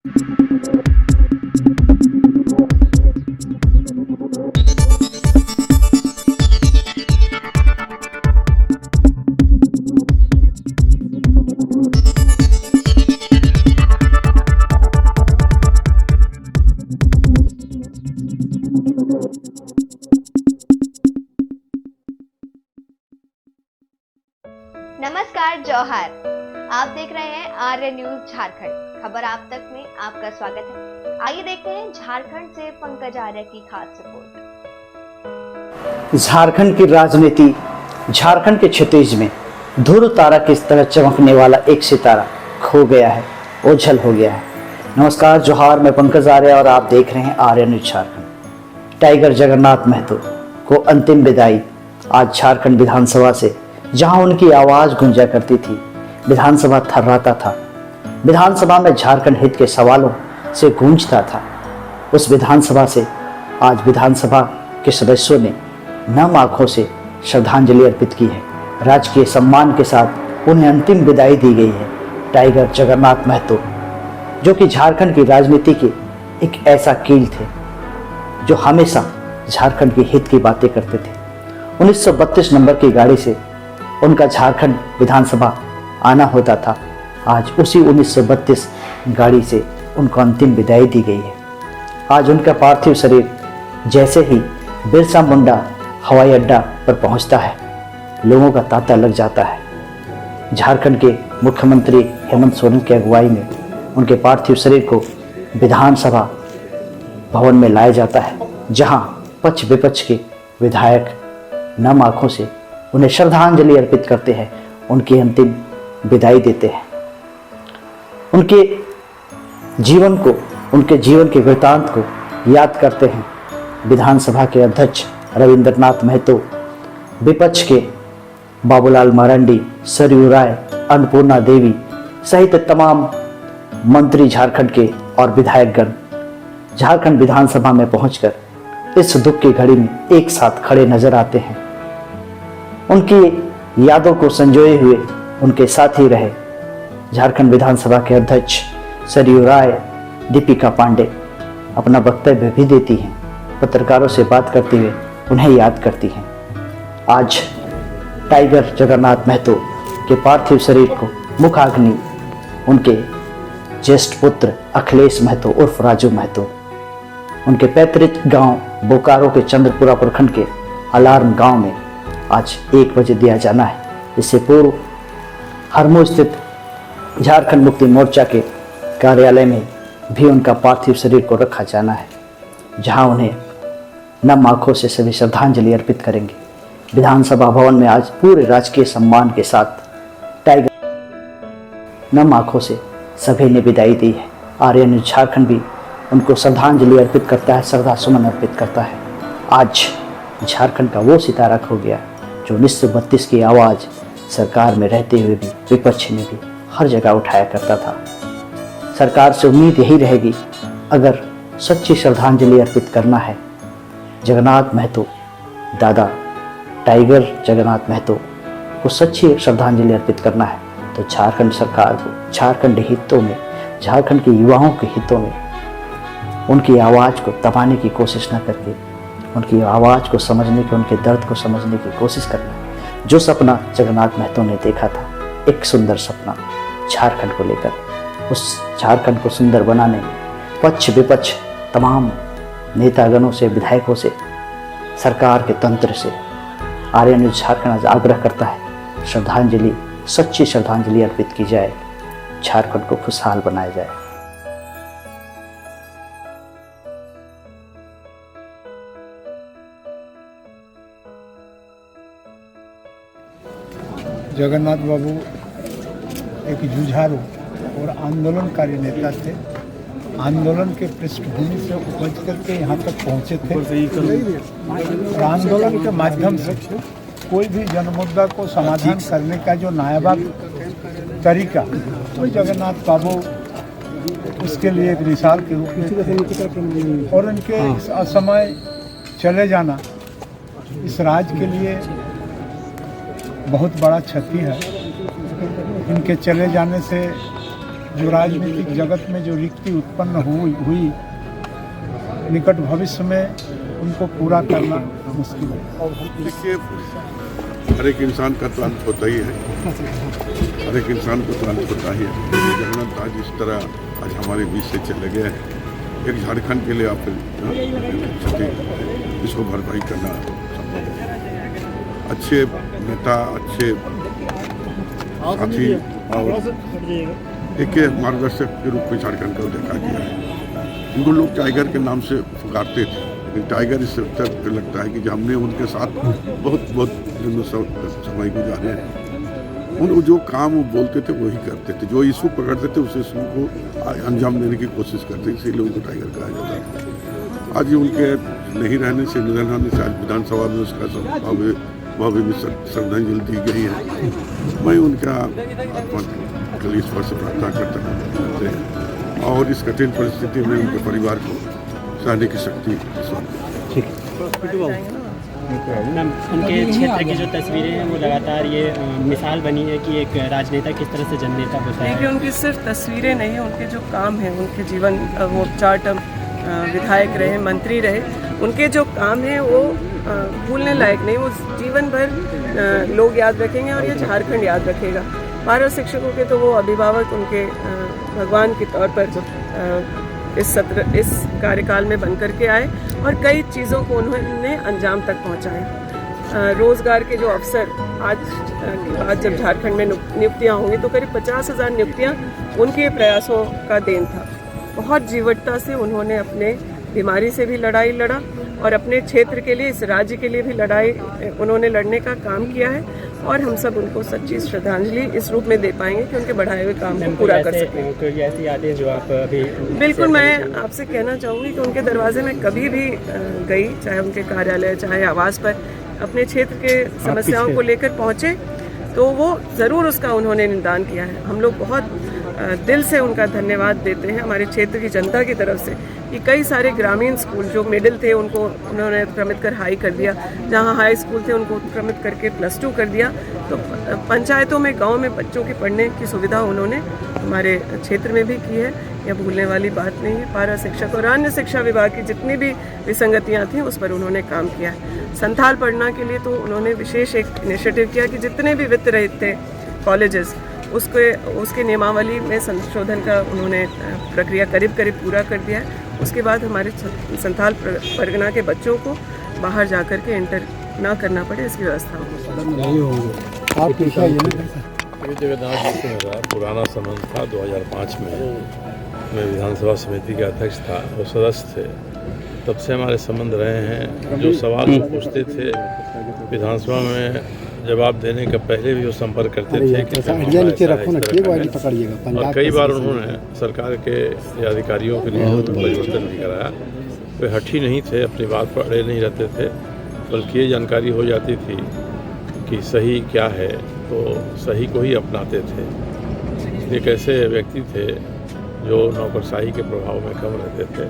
नमस्कार जौहर, आप देख रहे हैं आर्य न्यूज झारखंड। खबर आप तक में आपका स्वागत है। आइए देखते हैं झारखंड से पंकज आर्य की खास रिपोर्ट। झारखंड की राजनीति, झारखंड के क्षितिज में ध्रुव तारा की तरह चमकने वाला एक सितारा खो गया है, ओझल हो गया है। नमस्कार जौहर, मैं पंकज आर्य और आप देख रहे हैं आर्य न्यूज झारखंड। टाइगर जगन्नाथ महतो को अंतिम विदाई आज झारखंड विधानसभा से, जहां उनकी आवाज गूंजा करती थी। विधानसभा थर्राता था। विधानसभा में झारखंड हित के सवालों से गूंजता था। उस विधानसभा से आज विधानसभा के सदस्यों ने नम आंखों से श्रद्धांजलि अर्पित की है। राजकीय सम्मान के साथ उन्हें अंतिम विदाई दी गई है। टाइगर जगन्नाथ महतो, जो कि झारखंड की राजनीति के एक ऐसा कील थे जो हमेशा झारखंड के हित की बातें करते थे। 1932 नंबर की गाड़ी से उनका झारखंड विधानसभा आना होता था। आज उसी 1932 गाड़ी से उनको अंतिम विदाई दी गई है। आज उनका पार्थिव शरीर जैसे ही बिरसा मुंडा हवाई अड्डा पर पहुंचता है, लोगों का तांता लग जाता है। झारखंड के मुख्यमंत्री हेमंत सोरेन की अगुवाई में उनके पार्थिव शरीर को विधानसभा भवन में लाया जाता है, जहां पक्ष विपक्ष के विधायक नम आंखों से उन्हें श्रद्धांजलि अर्पित करते हैं, उनकी अंतिम विदाई देते हैं। उनके जीवन के वृतांत को याद करते हैं। विधानसभा के अध्यक्ष रविंद्रनाथ महतो, विपक्ष के बाबूलाल मरांडी, सरयू राय, अन्नपूर्णा देवी सहित तमाम मंत्री झारखंड के और विधायकगण झारखंड विधानसभा में पहुंचकर इस दुख की घड़ी में एक साथ खड़े नजर आते हैं। उनकी यादों को संजोए हुए उनके साथ ही रहे झारखंड विधानसभा के अध्यक्ष सरयू राय, दीपिका पांडे अपना वक्तव्य भी देती हैं। पत्रकारों से बात करते हुए उन्हें याद करती हैं। आज टाइगर जगन्नाथ महतो के पार्थिव शरीर को मुखाग्नि उनके ज्येष्ठ पुत्र अखिलेश महतो उर्फ राजू महतो उनके पैतृक गांव बोकारो के चंद्रपुरा प्रखंड के अलार्म गांव में आज 1 बजे दिया जाना है। इससे पूर्व हरमू स्थित झारखंड मुक्ति मोर्चा के कार्यालय में भी उनका पार्थिव शरीर को रखा जाना है, जहां उन्हें नम आंखों से सभी श्रद्धांजलि अर्पित करेंगे। विधानसभा भवन में आज पूरे राजकीय सम्मान के साथ टाइगर नम आंखों से सभी ने विदाई दी है। आर्य न्यूज झारखंड भी उनको श्रद्धांजलि अर्पित करता है, श्रद्धा सुमन अर्पित करता है। आज झारखंड का वो सितारा खो गया जो 1932 की आवाज़ सरकार में रहते हुए भी विपक्ष में भी हर जगह उठाया करता था। सरकार से उम्मीद यही रहेगी, अगर सच्ची श्रद्धांजलि अर्पित करना है जगन्नाथ महतो, दादा टाइगर जगन्नाथ महतो को सच्ची श्रद्धांजलि अर्पित करना है, तो झारखंड सरकार को झारखंड हितों में, झारखंड के युवाओं के हितों में उनकी आवाज़ को दबाने की कोशिश न करके उनकी आवाज़ को समझने की, उनके दर्द को समझने की कोशिश करना है। जो सपना जगन्नाथ महतो ने देखा था, एक सुंदर सपना झारखंड को लेकर, उस झारखंड को सुंदर बनाने में पक्ष विपक्ष तमाम नेतागणों से, विधायकों से, सरकार के तंत्र से आर्य न्यूज झारखंड आज आग्रह करता है, श्रद्धांजलि, सच्ची श्रद्धांजलि अर्पित की जाए, झारखंड को खुशहाल बनाया जाए। जगन्नाथ बाबू एक जुझारू और आंदोलनकारी नेता थे। आंदोलन के पृष्ठभूमि से उपज करके यहाँ तक पहुँचे थे और आंदोलन के माध्यम से कोई भी जनमुद्दा को समाधान करने का जो नायाब तरीका, तो जगन्नाथ बाबू उसके लिए एक मिसाल के रूप में थे। और इनके इस असमय चले जाना इस राज्य के लिए बहुत बड़ा क्षति है। इनके चले जाने से जो राजनीतिक जगत में जो रिक्ति उत्पन्न हुई निकट भविष्य में उनको पूरा करना मुश्किल है। देखिए, हर एक इंसान का तो अंत होता ही है, हर एक इंसान को तो अंत होता ही है। जगन्नाथ आज इस तरह आज हमारे बीच से चले गए हैं। एक झारखंड के लिए आप इसको भरपाई करना संभव है। अच्छे नेता, अच्छे साथी और एक मार्गदर्शक के रूप में झारखंड को देखा गया है। इनको लोग टाइगर के नाम से पुकारते थे, लेकिन टाइगर इस तक लगता है कि हमने उनके साथ बहुत समय गुजारे हैं। उन जो काम वो बोलते थे वही करते थे, जो इशू पकड़ते थे उस इशू को अंजाम देने की कोशिश करते, इसीलिए उनको टाइगर कहा जाता है। आज उनके नहीं रहने से, निधन होने से आज विधानसभा में उसका भव्य में श्रद्धांजलि दी गई है। मैं उनका आत्मा के ईश्वर से प्रार्थना करते हैं और इस कठिन परिस्थिति में उनके परिवार को सहने की शक्ति मैम, उनके क्षेत्र की जो तस्वीरें हैं वो लगातार ये मिसाल बनी है कि एक राजनेता किस तरह से जननेता होता है। देखिए, उनकी सिर्फ तस्वीरें नहीं, उनके जो काम हैं, उनके जीवन, वो 4 टर्म विधायक रहे, मंत्री रहे, उनके जो काम हैं वो भूलने लायक नहीं, वो जीवन भर लोग याद रखेंगे और ये झारखंड याद रखेगा। पारा शिक्षकों के तो वो अभिभावक उनके भगवान के तौर पर इस कार्यकाल में बन करके आए और कई चीज़ों को उन्होंने अंजाम तक पहुंचाया। रोज़गार के जो अवसर आज जब झारखंड में नियुक्तियां होंगी तो करीब 50,000 नियुक्तियां उनके प्रयासों का देन था। बहुत जीवटता से उन्होंने अपने बीमारी से भी लड़ाई लड़ा और अपने क्षेत्र के लिए, इस राज्य के लिए भी लड़ाई उन्होंने लड़ने का काम किया है और हम सब उनको सच्ची श्रद्धांजलि इस रूप में दे पाएंगे कि उनके बढ़ाए हुए काम को पूरा कर सकें। कोई ऐसी यादें जो आप अभी बिल्कुल, मैं आपसे कहना चाहूँगी कि उनके दरवाजे में कभी भी गई, चाहे उनके कार्यालय, चाहे आवास पर, अपने क्षेत्र के समस्याओं को लेकर पहुँचे तो वो ज़रूर उसका उन्होंने निदान किया है। हम लोग बहुत दिल से उनका धन्यवाद देते हैं हमारे क्षेत्र की जनता की तरफ से कि कई सारे ग्रामीण स्कूल जो मिडिल थे उनको उन्होंने उत्क्रमित कर हाई कर दिया, जहां हाई स्कूल थे उनको उत्क्रमित करके +2 कर दिया। तो पंचायतों में, गांव में बच्चों के पढ़ने की सुविधा उन्होंने हमारे क्षेत्र में भी की है, यह भूलने वाली बात नहीं है। पारा शिक्षक और अन्य शिक्षा विभाग की जितनी भी विसंगतियाँ थीं उस पर उन्होंने काम किया है। संथाल पढ़ना के लिए तो उन्होंने विशेष एक इनिशिएटिव किया कि जितने भी वित्त रहित थे कॉलेजेस उसके नियमावली में संशोधन का उन्होंने प्रक्रिया करीब पूरा कर दिया है। उसके बाद हमारे संथाल परगना के बच्चों को बाहर जाकर के इंटर ना करना पड़े, इसकी व्यवस्था ये जगन्नाथ जी से मेरा पुराना संबंध था। 2005 में मैं विधानसभा समिति का अध्यक्ष था और सदस्य थे, तब से हमारे संबंध रहे हैं। जो सवाल वो पूछते थे विधानसभा में जवाब देने का पहले भी वो संपर्क करते थे कि और कई बार उन्होंने सरकार के अधिकारियों के लिए परिवर्तन भी कराया। वे हठी नहीं थे, अपनी बात पर अड़े नहीं रहते थे, बल्कि ये जानकारी हो जाती थी कि सही क्या है तो सही को ही अपनाते थे। एक ऐसे व्यक्ति थे जो नौकरशाही के प्रभाव में कम रहते थे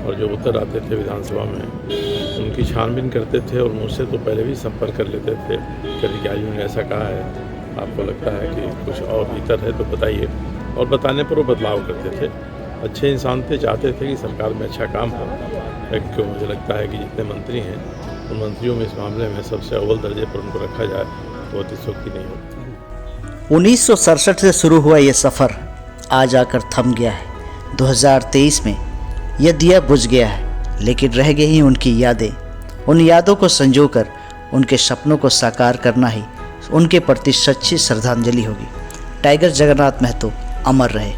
और जो उत्तर आते थे विधानसभा में उनकी छानबीन करते थे और मुझसे तो पहले भी संपर्क कर लेते थे कि अधिकारियों ने ऐसा कहा है, आपको लगता है कि कुछ और भीतर है तो बताइए, और बताने पर वो बदलाव करते थे। अच्छे इंसान थे, चाहते थे कि सरकार में अच्छा काम हो। लेकिन मुझे लगता है कि जितने मंत्री हैं उन मंत्रियों में इस मामले में सबसे अव्वल दर्जे पर उनको रखा जाए तो अतिशयोक्ति नहीं होती। 1967 से शुरू हुआ ये सफ़र आज आकर थम गया है। 2023 में यह दिया बुझ गया है, लेकिन रह गई ही उनकी यादें। उन यादों को संजोकर उनके सपनों को साकार करना ही उनके प्रति सच्ची श्रद्धांजलि होगी। टाइगर जगन्नाथ महतो अमर रहे।